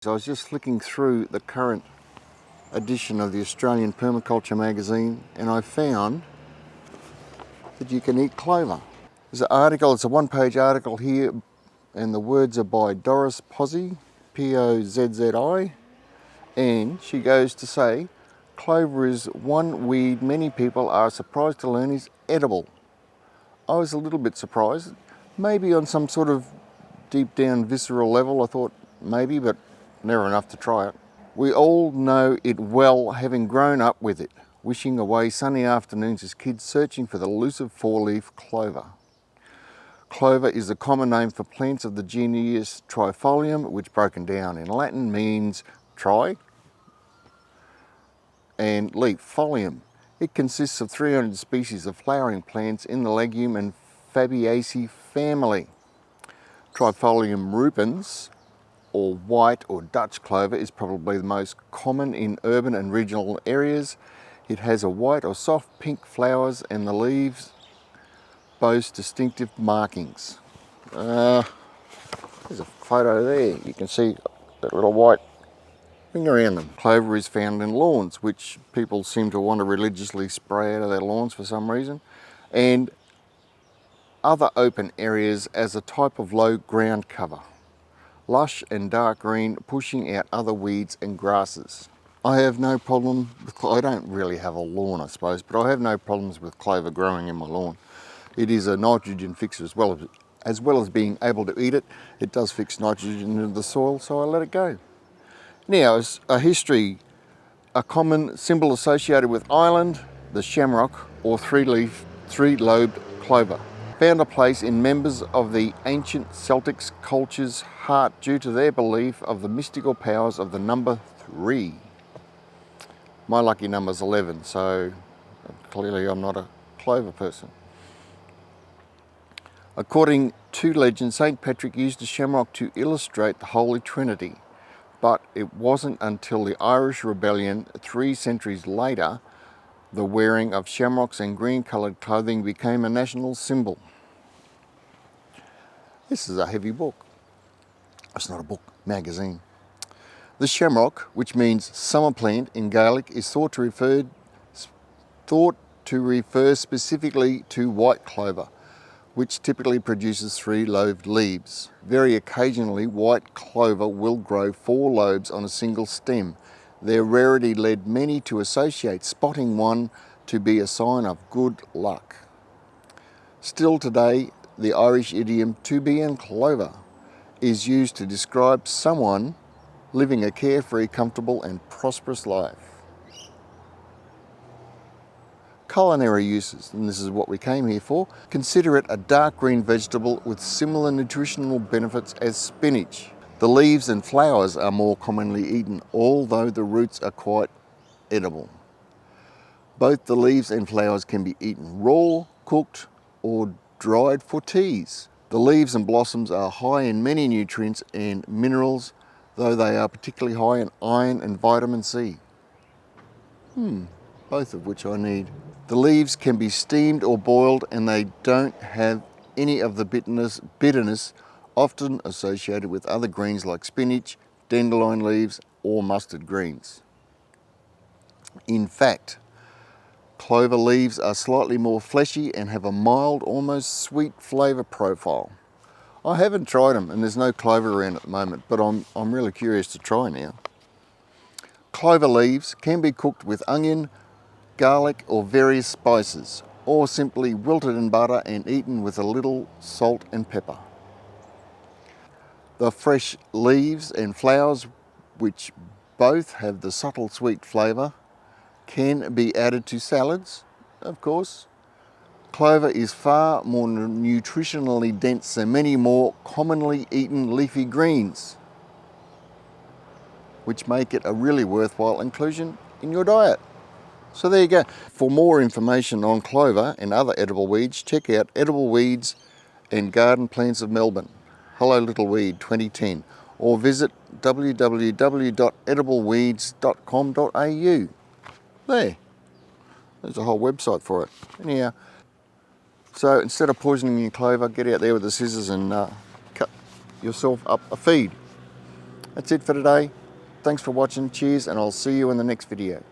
So I was just flicking through the current edition of the Australian Permaculture magazine and I found that you can eat clover. There's an article, it's a one-page article here, and the words are by Doris Pozzi, P-O-Z-Z-I, and she goes to say, clover is one weed many people are surprised to learn is edible. I was a little bit surprised, maybe on some sort of deep down visceral level. I thought maybe, but never enough to try it. We all know it well, having grown up with it, wishing away sunny afternoons as kids searching for the elusive four-leaf clover. Clover is the common name for plants of the genus Trifolium, which broken down in Latin means tri and leaf, folium. It consists of 300 species of flowering plants in the legume and Fabaceae family. Trifolium rupans, or white or Dutch clover, is probably the most common in urban and regional areas. It has a white or soft pink flowers and the leaves boast distinctive markings. There's a photo there. You can see that little white thing around them. Clover is found in lawns, which people seem to want to religiously spray out of their lawns for some reason, and other open areas as a type of low ground cover. Lush and dark green, pushing out other weeds and grasses. I have no problem with clover. I don't really have a lawn, I suppose, but I have no problems with clover growing in my lawn. It is a nitrogen fixer as well as being able to eat it. It does fix nitrogen into the soil, so I let it go. Now, as a history, a common symbol associated with Ireland, the shamrock or three-lobed clover, found a place in members of the ancient Celtic culture's heart due to their belief of the mystical powers of the number 3. My lucky number's 11, so clearly I'm not a clover person. According to legend, St. Patrick used the shamrock to illustrate the Holy Trinity, but it wasn't until the Irish Rebellion 3 centuries later the wearing of shamrocks and green-coloured clothing became a national symbol. This is a heavy book. It's not a book, magazine. The shamrock, which means summer plant in Gaelic, is thought to refer specifically to white clover, which typically produces 3-lobed leaves. Very occasionally, white clover will grow 4 lobes on a single stem. Their rarity led many to associate spotting one to be a sign of good luck. Still today, the Irish idiom "to be in clover" is used to describe someone living a carefree, comfortable and prosperous life. Culinary uses, and this is what we came here for. Consider it a dark green vegetable with similar nutritional benefits as spinach. The leaves and flowers are more commonly eaten, although the roots are quite edible. Both the leaves and flowers can be eaten raw, cooked, or dried for teas. The leaves and blossoms are high in many nutrients and minerals, though they are particularly high in iron and vitamin C. Both of which I need. The leaves can be steamed or boiled and they don't have any of the bitterness often associated with other greens like spinach, dandelion leaves or mustard greens. In fact, clover leaves are slightly more fleshy and have a mild, almost sweet flavour profile. I haven't tried them and there's no clover around at the moment, but I'm really curious to try now. Clover leaves can be cooked with onion, garlic or various spices, or simply wilted in butter and eaten with a little salt and pepper. The fresh leaves and flowers, which both have the subtle sweet flavour, can be added to salads, of course. Clover is far more nutritionally dense than many more commonly eaten leafy greens, which make it a really worthwhile inclusion in your diet. So there you go. For more information on clover and other edible weeds, check out Edible Weeds and Garden Plants of Melbourne, Hello Little Weed 2010, or visit www.edibleweeds.com.au. There's a whole website for it. Anyhow, so instead of poisoning your clover, get out there with the scissors and cut yourself up a feed. That's it for today. Thanks for watching, cheers, and I'll see you in the next video.